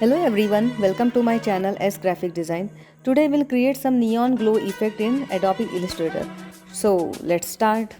Hello everyone, welcome to my channel SGraphicDesign. Today we'll create some neon glow effect in Adobe Illustrator. So let's start.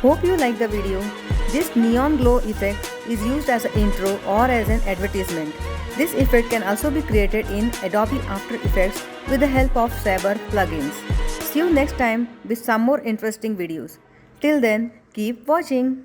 Hope you like the video. This neon glow effect is used as an intro or as an advertisement. This effect can also be created in Adobe After Effects with the help of Sabre plugins. See you next time with some more interesting videos. Till then, keep watching.